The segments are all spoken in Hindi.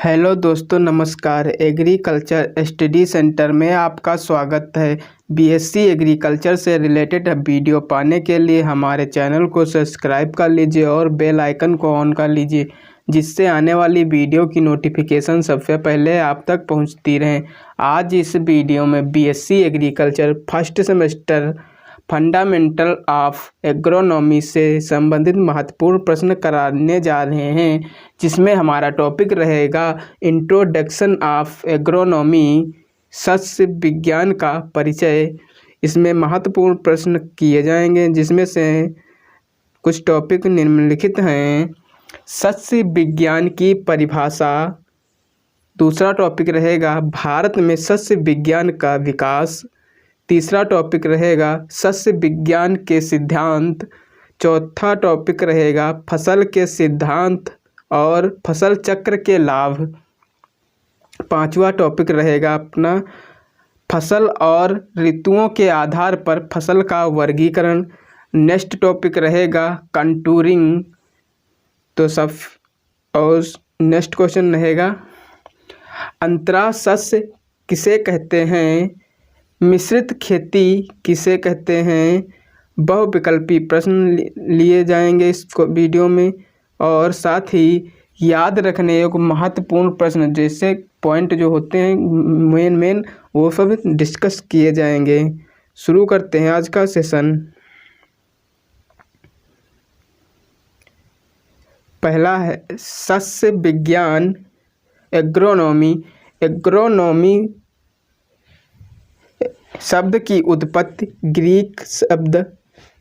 हेलो दोस्तों, नमस्कार। एग्रीकल्चर स्टडी सेंटर में आपका स्वागत है। बीएससी एग्रीकल्चर से रिलेटेड वीडियो पाने के लिए हमारे चैनल को सब्सक्राइब कर लीजिए और बेल आइकन को ऑन कर लीजिए, जिससे आने वाली वीडियो की नोटिफिकेशन सबसे पहले आप तक पहुंचती रहें। आज इस वीडियो में BSc agriculture first semester fundamental of agronomy से संबंधित महत्वपूर्ण प्रश्न कराने जा रहे हैं, जिसमें हमारा टॉपिक रहेगा इंट्रोडक्शन ऑफ एग्रोनॉमी, सस्य विज्ञान का परिचय। इसमें महत्वपूर्ण प्रश्न किए जाएंगे, जिसमें से कुछ टॉपिक निम्नलिखित हैं। सस्य विज्ञान की परिभाषा। दूसरा टॉपिक रहेगा भारत में सस्य विज्ञान का विकास। तीसरा टॉपिक रहेगा सस्य विज्ञान के सिद्धांत। चौथा टॉपिक रहेगा फसल के सिद्धांत और फसल चक्र के लाभ। पांचवा टॉपिक रहेगा अपना फसल और ऋतुओं के आधार पर फसल का वर्गीकरण। नेक्स्ट टॉपिक रहेगा कंटूरिंग। तो सब और नेक्स्ट क्वेश्चन रहेगा अंतरा सस्य किसे कहते हैं, मिश्रित खेती किसे कहते हैं। बहुविकल्पी प्रश्न लिए जाएंगे इस वीडियो में, और साथ ही याद रखने योग्य महत्वपूर्ण प्रश्न जैसे पॉइंट जो होते हैं मेन वो सब डिस्कस किए जाएंगे। शुरू करते हैं आज का सेशन। पहला है सस्य विज्ञान एग्रोनॉमी। एग्रोनॉमी शब्द की उत्पत्ति ग्रीक शब्द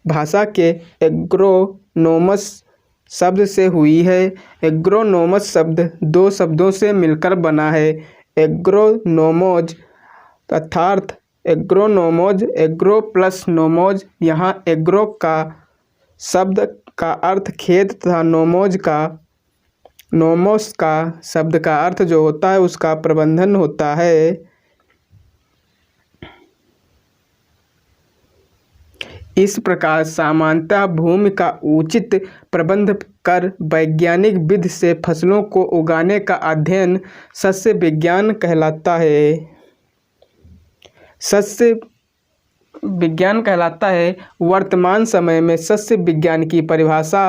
भाषा के एग्रोनोमस शब्द से हुई है। एग्रोनोमस शब्द दो शब्दों से मिलकर बना है। एग्रोनोमोज अर्थात एग्रोनोमोज, एग्रो प्लस नोमोज। यहाँ एग्रो का शब्द का अर्थ खेत तथा नोमोज का शब्द का अर्थ जो होता है उसका प्रबंधन होता है। इस प्रकार सामान्यतः भूमि का उचित प्रबंध कर वैज्ञानिक विधि से फसलों को उगाने का अध्ययन सस्य विज्ञान कहलाता है। सस्य विज्ञान कहलाता है। वर्तमान समय में सस्य विज्ञान की परिभाषा।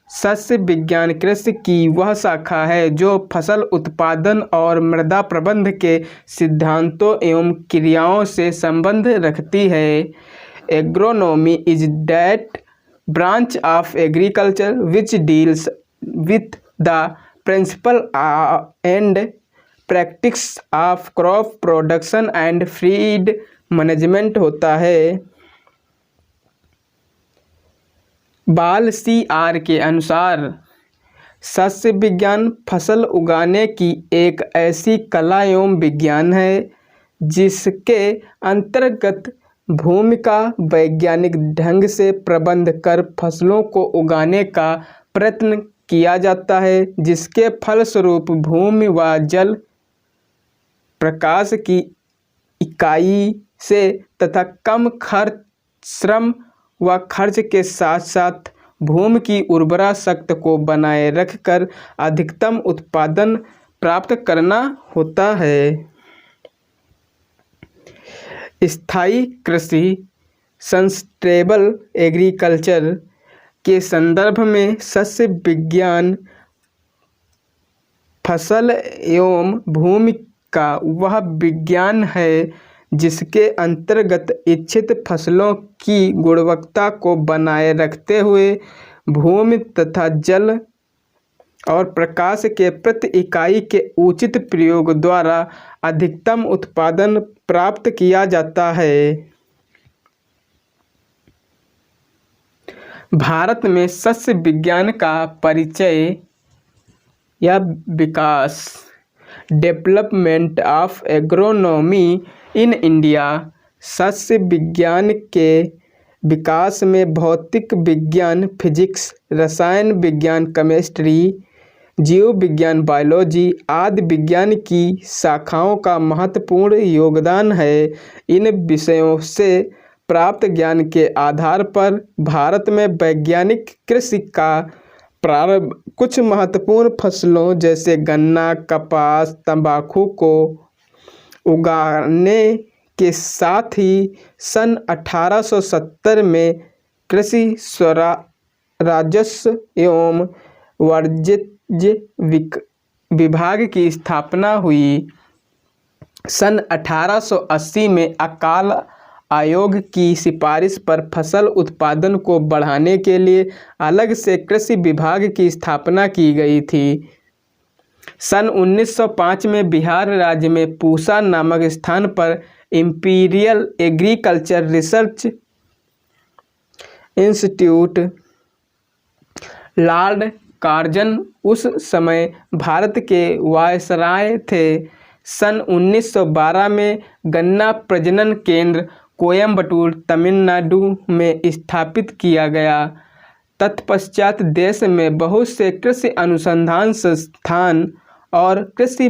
सस्य विज्ञान कृषि की वह शाखा है जो फसल उत्पादन और मृदा प्रबंध के सिद्धांतों एवं क्रियाओं से संबंध रखती है। Agronomy is that branch of agriculture which deals with the principle and practice of crop production and feed management होता है। बाल CR के अनुसार सस्य विज्ञान फसल उगाने की एक ऐसी कला एवं विज्ञान है जिसके अंतर्गत भूमि का वैज्ञानिक ढंग से प्रबंध कर फसलों को उगाने का प्रयत्न किया जाता है, जिसके फलस्वरूप भूमि व जल प्रकाश की इकाई से तथा कम खर्च श्रम व खर्च के साथ साथ भूमि की उर्वरा शक्ति को बनाए रखकर अधिकतम उत्पादन प्राप्त करना होता है। स्थायी कृषि सस्टेनेबल एग्रीकल्चर के संदर्भ में सस्य विज्ञान फसल एवं भूमि का वह विज्ञान है जिसके अंतर्गत इच्छित फसलों की गुणवत्ता को बनाए रखते हुए भूमि तथा जल और प्रकाश के प्रति इकाई के उचित प्रयोग द्वारा अधिकतम उत्पादन प्राप्त किया जाता है। भारत में सस्य विज्ञान का परिचय या विकास। Development of agronomy in India. सस्य विज्ञान के विकास में भौतिक विज्ञान फिजिक्स, रसायन विज्ञान केमिस्ट्री, जीव विज्ञान बायोलॉजी आदि विज्ञान की शाखाओं का महत्वपूर्ण योगदान है। इन विषयों से प्राप्त ज्ञान के आधार पर भारत में वैज्ञानिक कृषि का प्रारंभ कुछ महत्वपूर्ण फसलों जैसे गन्ना, कपास, तंबाकू को उगाने के साथ ही सन 1870 में कृषि राजस्व एवं वाणिज्य विभाग की स्थापना हुई। सन 1880 में अकाल आयोग की सिफारिश पर फसल उत्पादन को बढ़ाने के लिए अलग से कृषि विभाग की स्थापना की गई थी। सन 1905 में बिहार राज्य में पूसा नामक स्थान पर imperial agriculture research institute, Lord Curzon उस समय भारत के वायसराय थे। सन 1912 में गन्ना प्रजनन केंद्र कोयम्बटूर, तमिलनाडु में स्थापित किया गया। तत्पश्चात देश में बहुत से कृषि अनुसंधान संस्थान और कृषि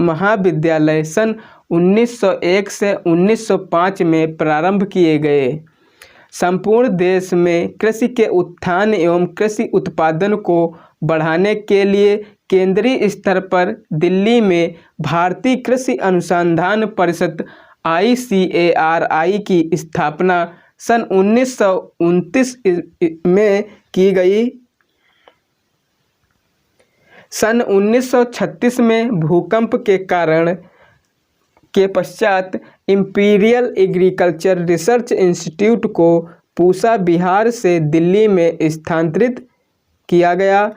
महाविद्यालय सन 1901 से 1905 में प्रारंभ किए गए। संपूर्ण देश में कृषि के उत्थान एवं कृषि उत्पादन को बढ़ाने के लिए केंद्रीय स्तर पर दिल्ली में भारतीय कृषि अनुसंधान परिषद ICARI की स्थापना सन 1929 में की गई। सन 1936 में भूकंप के पश्चात इंपीरियल एग्रीकल्चर रिसर्च इंस्टीट्यूट को पूसा, बिहार से दिल्ली में स्थानांतरित किया गया।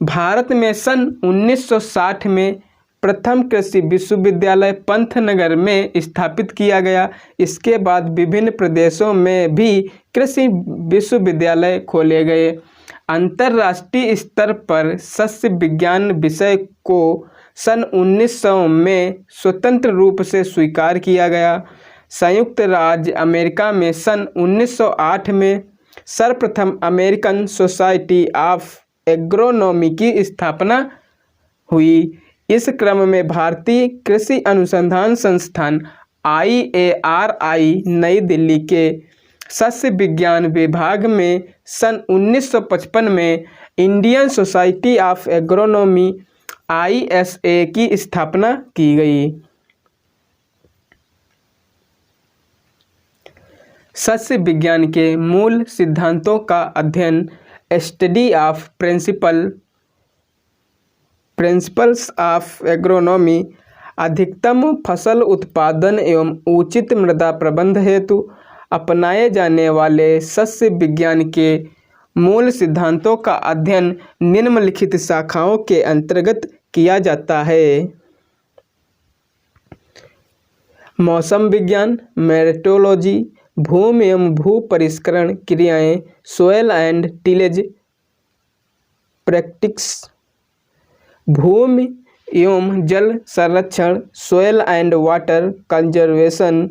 भारत में सन 1960 में प्रथम कृषि विश्वविद्यालय पंतनगर में स्थापित किया गया। इसके बाद विभिन्न प्रदेशों में भी कृषि विश्वविद्यालय खोले गए। अंतर्राष्ट्रीय स्तर पर सस्य विज्ञान विषय को सन 1900 में स्वतंत्र रूप से स्वीकार किया गया। संयुक्त राज्य अमेरिका में सन 1908 में सर्वप्रथम अमेरिकन सोसाइटी ऑफ एग्रोनॉमी की स्थापना हुई। इस क्रम में भारतीय कृषि अनुसंधान संस्थान IARI नई दिल्ली के सस्य विज्ञान विभाग में सन 1955 में Indian society of agronomy ISA की स्थापना की गई। सस्य विज्ञान के मूल सिद्धांतों का अध्ययन study of principles of agronomy अधिकतम फसल उत्पादन एवं उचित मृदा प्रबंधन हेतु अपनाए जाने वाले सस्य विज्ञान के मूल सिद्धांतों का अध्ययन निम्नलिखित शाखाओं के अंतर्गत किया जाता है। मौसम विज्ञान, मेट्रोलॉजी, भूमि एवं भू परिष्करण क्रियाएं, सोयल एंड टिलेज प्रैक्टिस, भूमि एवं जल संरक्षण, सोयल एंड वाटर कंजर्वेशन।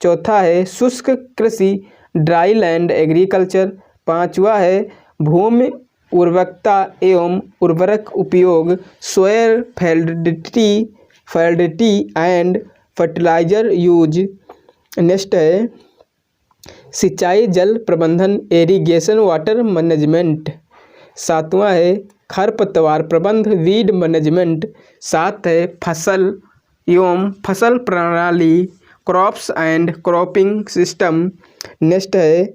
चौथा है शुष्क कृषि, ड्राई लैंड एग्रीकल्चर। पांचवा है भूमि उर्वरकता एवं उर्वरक उपयोग, soil fertility and fertiliser use. Next है सिंचाई जल प्रबंधन, इरिगेशन वाटर मैनेजमेंट। सातवां है खरपतवार प्रबंध, वीड मैनेजमेंट। सात है फसल एवं फसल प्रणाली, crops and cropping system. Next है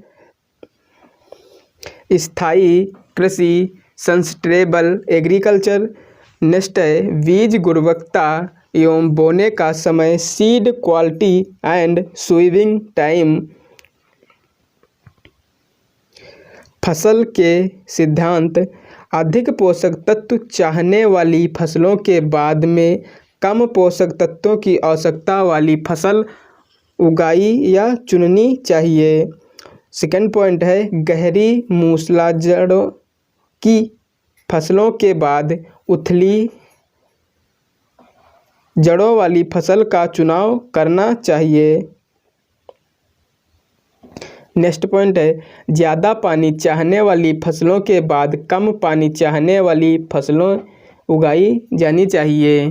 स्थायी कृषि, सस्टेनेबल एग्रीकल्चर। नेक्स्ट है बीज गुणवत्ता एवं बोने का समय, seed quality and sowing time. फसल के सिद्धांत, अधिक पोषक तत्व चाहने वाली फसलों के बाद में कम पोषक तत्वों की आवश्यकता वाली फसल उगाई या चुननी चाहिए। सेकंड पॉइंट है गहरी मूसला जड़ों की फसलों के बाद उथली जड़ों वाली फसल का चुनाव करना चाहिए। नेक्स्ट पॉइंट है ज़्यादा पानी चाहने वाली फसलों के बाद कम पानी चाहने वाली फसलों उगाई जानी चाहिए।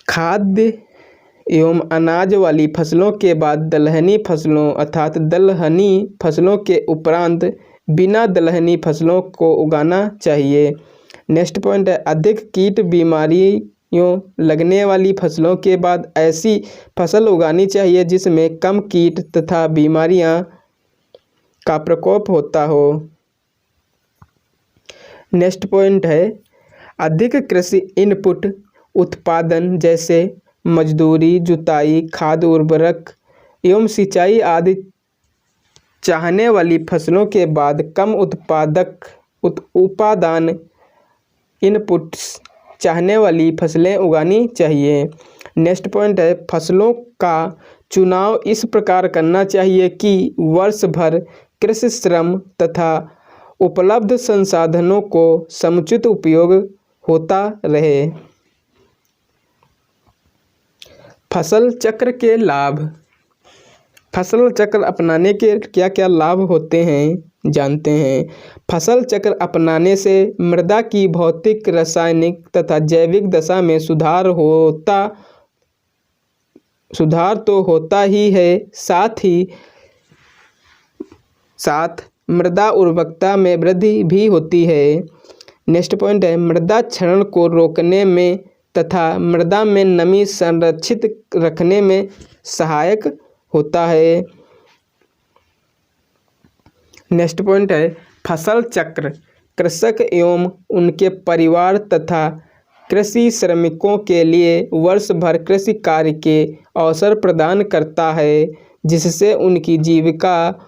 खाद्य एवं अनाज वाली फसलों के बाद दलहनी फसलों अर्थात दलहनी फसलों के उपरांत बिना दलहनी फसलों को उगाना चाहिए। नेक्स्ट पॉइंट है, अधिक कीट बीमारियों लगने वाली फसलों के बाद ऐसी फसल उगानी चाहिए जिसमें कम कीट तथा बीमारियां का प्रकोप होता हो। नेक्स्ट पॉइंट है, अधिक कृषि इनपुट उत्पादन जैसे मजदूरी, जुताई, खाद, उर्वरक एवं सिंचाई आदि चाहने वाली फसलों के बाद कम उपादान इनपुट्स चाहने वाली फसलें उगानी चाहिए। नेक्स्ट पॉइंट है, फसलों का चुनाव इस प्रकार करना चाहिए कि वर्ष भर कृषि श्रम तथा उपलब्ध संसाधनों को समुचित उपयोग होता रहे। फसल चक्र के लाभ। फसल चक्र अपनाने के क्या क्या लाभ होते हैं जानते हैं। फसल चक्र अपनाने से मृदा की भौतिक, रासायनिक तथा जैविक दशा में सुधार तो होता ही है, साथ मृदा उर्वरकता में वृद्धि भी होती है। नेक्स्ट पॉइंट है, मृदा क्षरण को रोकने में तथा मृदा में नमी संरक्षित रखने में सहायक होता है। नेक्स्ट पॉइंट है, फसल चक्र कृषक एवं उनके परिवार तथा कृषि श्रमिकों के लिए वर्ष भर कृषि कार्य के अवसर प्रदान करता है, जिससे उनकी जीविका,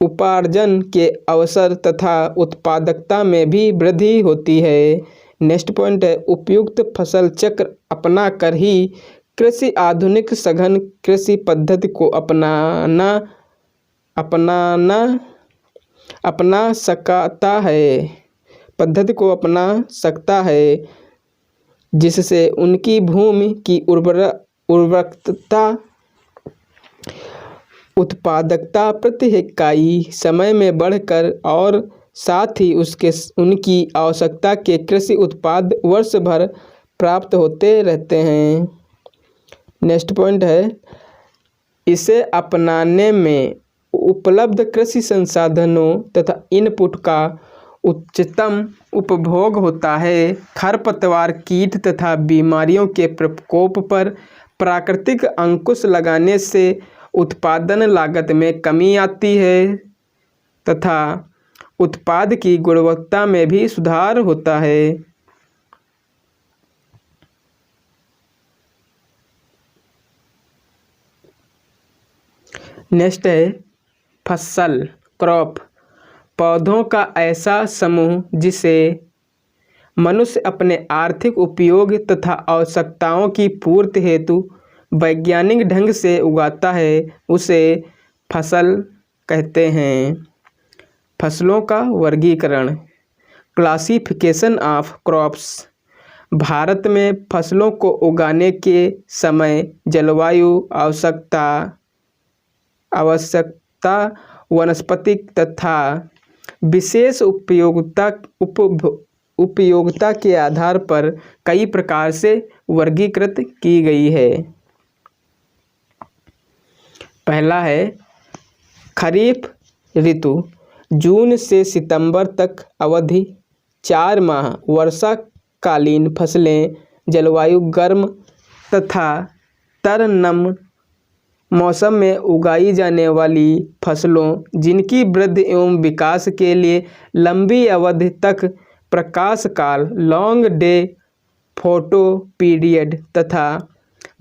उपार्जन के अवसर तथा उत्पादकता में भी वृद्धि होती है। नेक्स्ट पॉइंट है, उपयुक्त फसल चक्र अपना कर ही कृषि आधुनिक सघन कृषि पद्धति को अपना सकता है, जिससे उनकी भूमि की उर्वरकता, उत्पादकता प्रति इकाई समय में बढ़कर और साथ ही उनकी आवश्यकता के कृषि उत्पाद वर्ष भर प्राप्त होते रहते हैं। नेक्स्ट पॉइंट है, इसे अपनाने में उपलब्ध कृषि संसाधनों तथा इनपुट का उच्चतम उपभोग होता है। खरपतवार, कीट तथा बीमारियों के प्रकोप पर प्राकृतिक अंकुश लगाने से उत्पादन लागत में कमी आती है तथा उत्पाद की गुणवत्ता में भी सुधार होता है। नेक्स्ट है, फसल क्रॉप पौधों का ऐसा समूह जिसे मनुष्य अपने आर्थिक उपयोग तथा आवश्यकताओं की पूर्ति हेतु वैज्ञानिक ढंग से उगाता है, उसे फसल कहते हैं। फसलों का वर्गीकरण, क्लासिफिकेशन ऑफ क्रॉप्स। भारत में फसलों को उगाने के समय जलवायु आवश्यकता, वनस्पतिक तथा विशेष उपयोगिता के आधार पर कई प्रकार से वर्गीकृत की गई है। पहला है खरीफ ऋतु, जून से सितंबर तक अवधि 4 माह। वर्षाकालीन फसलें जलवायु गर्म तथा तरनम मौसम में उगाई जाने वाली फसलों जिनकी वृद्धि एवं विकास के लिए लंबी अवधि तक प्रकाश काल, लॉन्ग डे फोटो पीरियड तथा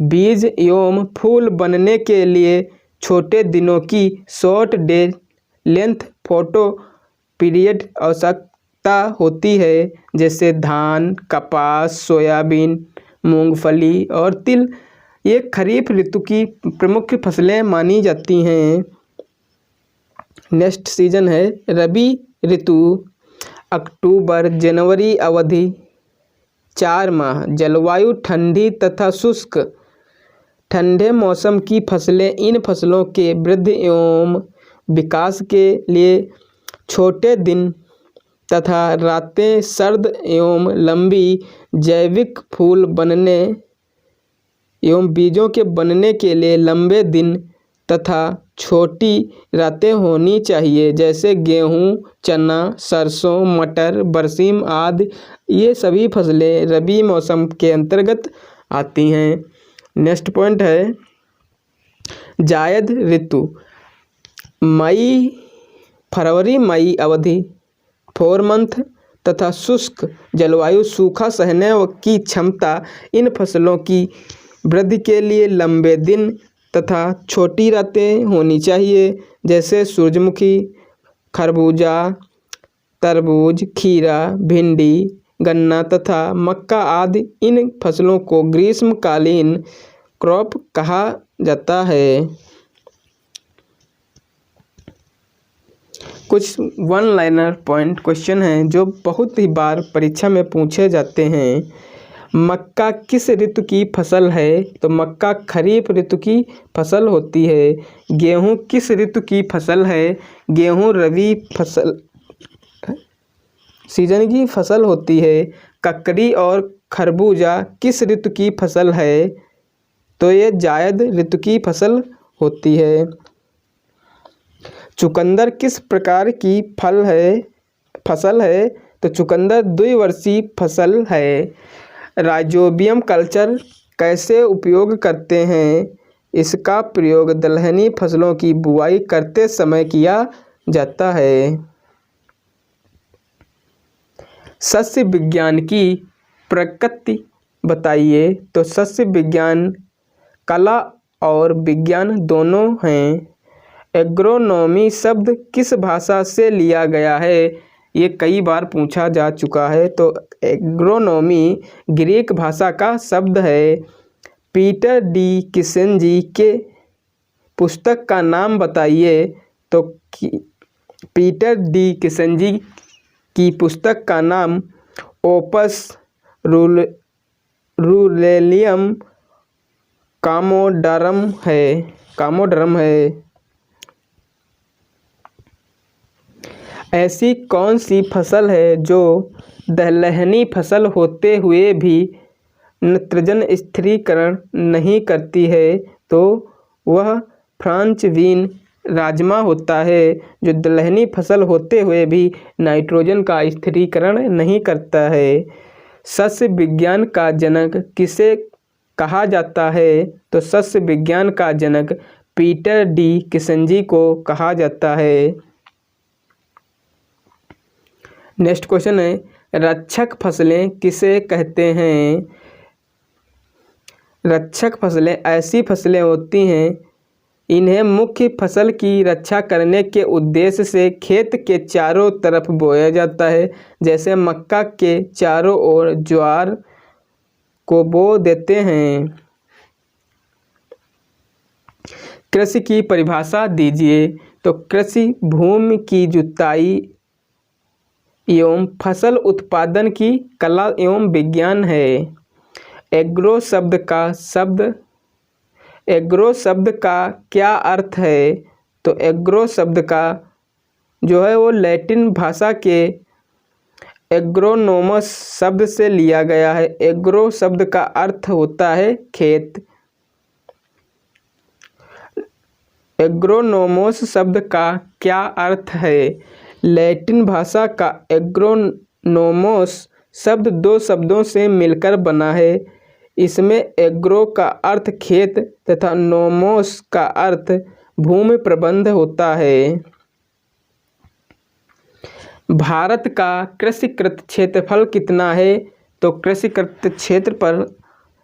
बीज एवं फूल बनने के लिए छोटे दिनों की short day length photo period आवश्यकता होती है, जैसे धान, कपास, सोयाबीन, मूंगफली और तिल। ये खरीफ ऋतु की प्रमुख फसलें मानी जाती हैं। नेक्स्ट सीजन है रबी ऋतु, अक्टूबर जनवरी अवधि 4 माह। जलवायु ठंडी तथा शुष्क, ठंडे मौसम की फसलें इन फसलों के वृद्धि एवं विकास के लिए छोटे दिन तथा रातें, सर्द एवं लंबी, जैविक फूल बनने एवं बीजों के बनने के लिए लंबे दिन तथा छोटी रातें होनी चाहिए, जैसे गेहूँ, चना, सरसों, मटर, बरसीम आदि। ये सभी फसलें रबी मौसम के अंतर्गत आती हैं। नेक्स्ट पॉइंट है जायद ऋतु। फरवरी मई अवधि 4 मंथ तथा शुष्क जलवायु सूखा सहने की क्षमता इन फसलों की वृद्धि के लिए लंबे दिन तथा छोटी रातें होनी चाहिए, जैसे सूरजमुखी, खरबूजा, तरबूज, खीरा, भिंडी, गन्ना तथा मक्का आदि। इन फसलों को ग्रीष्मकालीन क्रॉप कहा जाता है। कुछ वन लाइनर पॉइंट क्वेश्चन हैं जो बहुत ही बार परीक्षा में पूछे जाते हैं। मक्का किस ऋतु की फसल है? तो मक्का खरीफ ऋतु की फसल होती है। गेहूँ किस ऋतु की फसल है? गेहूँ रबी फसल सीजन की फसल होती है। ककड़ी और खरबूजा किस ऋतु की फसल है? तो ये जायद ऋतु की फसल होती है। चुकंदर किस प्रकार की फसल है? तो चुकंदर द्विवर्षीय फसल है। राइजोबियम कल्चर कैसे उपयोग करते हैं? इसका प्रयोग दलहनी फसलों की बुआई करते समय किया जाता है। सस्य विज्ञान की प्रकृति बताइए। तो सस्य विज्ञान कला और विज्ञान दोनों हैं। एग्रोनॉमी शब्द किस भाषा से लिया गया है? ये कई बार पूछा जा चुका है। तो एग्रोनॉमी ग्रीक भाषा का शब्द है। पीटर डी किसेंजी के पुस्तक का नाम बताइए। तो पीटर डी किसेंजी की पुस्तक का नाम ओपस रूरेलियम कामोडरम है। ऐसी कौन सी फसल है जो दलहनी फसल होते हुए भी नाइट्रोजन स्थिरीकरण नहीं करती है? तो वह फ्रेंच बीन राजमा होता है, जो दलहनी फसल होते हुए भी नाइट्रोजन का स्थिरीकरण नहीं करता है। सस्य विज्ञान का जनक किसे कहा जाता है? तो सस्य विज्ञान का जनक पीटर डी किसेंजी को कहा जाता है। नेक्स्ट क्वेश्चन है रक्षक फसलें किसे कहते हैं? रक्षक फसलें ऐसी फसलें होती हैं, इन्हें मुख्य फसल की रक्षा करने के उद्देश्य से खेत के चारों तरफ बोया जाता है, जैसे मक्का के चारों ओर ज्वार को बो देते हैं। कृषि की परिभाषा दीजिए। तो कृषि भूमि की जुताई एवं फसल उत्पादन की कला एवं विज्ञान है। एग्रो शब्द का क्या अर्थ है? तो एग्रो शब्द का जो है वो लैटिन भाषा के एग्रोनोमस शब्द से लिया गया है। एग्रो शब्द का अर्थ होता है खेत। एग्रोनोमोस शब्द का क्या अर्थ है? लैटिन भाषा का एग्रोनोमोस शब्द 2 शब्दों से मिलकर बना है। इसमें एग्रो का अर्थ खेत तथा नोमोस का अर्थ भूमि प्रबंध होता है। भारत का कृषिकृत क्षेत्रफल कितना है? तो कृषिकृत क्षेत्र पर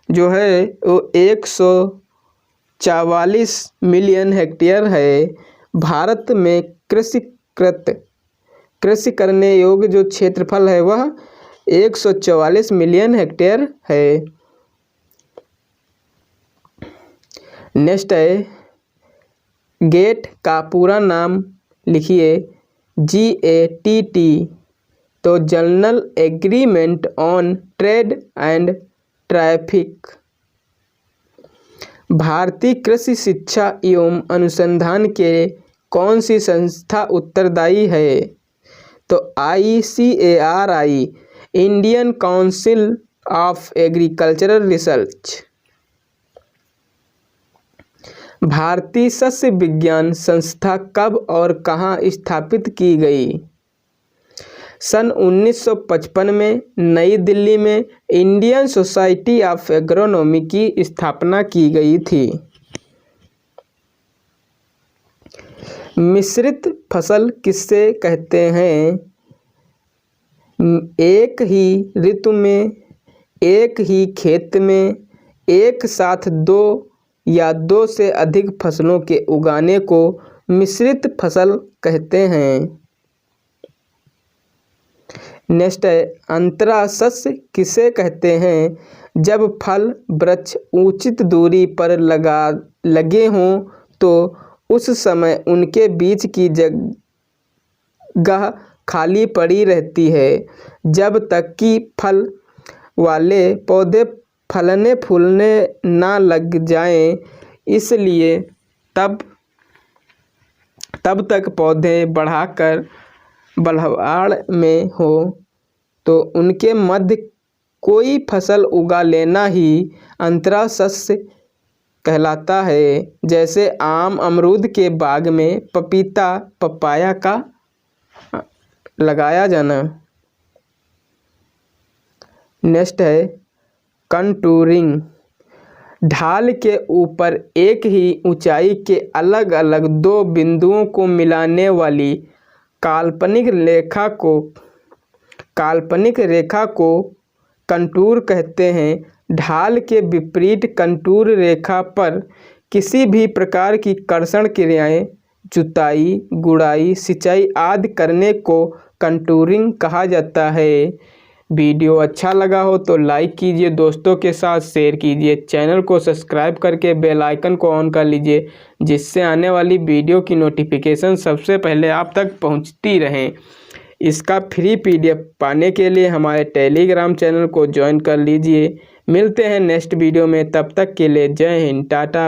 जो है वो 144 मिलियन हेक्टेयर है। भारत में कृषि करने योग्य जो क्षेत्रफल है वह 144 मिलियन हेक्टेयर है। नेक्स्ट है गेट का पूरा नाम लिखिए। GATT। तो general agreement on trade and traffic. भारतीय कृषि शिक्षा एवं अनुसंधान के कौन सी संस्था उत्तरदायी है? तो ICARI, Indian council of agricultural research. भारतीय सस्य विज्ञान संस्था कब और कहाँ स्थापित की गई? सन 1955 में नई दिल्ली में इंडियन सोसाइटी ऑफ एग्रोनॉमी की स्थापना की गई थी। मिश्रित फसल किसे कहते हैं? एक ही ऋतु में एक ही खेत में एक साथ दो या दो से अधिक फसलों के उगाने को मिश्रित फसल कहते हैं। नेक्स्ट है, अंतरा सस्य किसे कहते हैं? जब फल वृक्ष उचित दूरी पर लगे हों तो उस समय उनके बीच की जगह खाली पड़ी रहती है जब तक कि फल वाले पौधे फलने फूलने ना लग जाएं। इसलिए तब तक पौधे बढ़ाड़ में हो तो उनके मध्य कोई फसल उगा लेना ही अंतरा सस्य कहलाता है। जैसे आम अमरूद के बाग में पपीता पपाया का लगाया जाना। नेक्स्ट है कंटूरिंग। ढाल के ऊपर एक ही ऊंचाई के अलग अलग दो बिंदुओं को मिलाने वाली काल्पनिक रेखा को कंटूर कहते हैं। ढाल के विपरीत कंटूर रेखा पर किसी भी प्रकार की कर्षण क्रियाएं, जुताई, गुड़ाई, सिंचाई आदि करने को कंटूरिंग कहा जाता है। वीडियो अच्छा लगा हो तो लाइक कीजिए, दोस्तों के साथ शेयर कीजिए, चैनल को सब्सक्राइब करके बेल आइकन को ऑन कर लीजिए जिससे आने वाली वीडियो की नोटिफिकेशन सबसे पहले आप तक पहुंचती रहें। इसका फ्री PDF पाने के लिए हमारे टेलीग्राम चैनल को ज्वाइन कर लीजिए। मिलते हैं नेक्स्ट वीडियो में, तब तक के लिए जय हिंद, टाटा।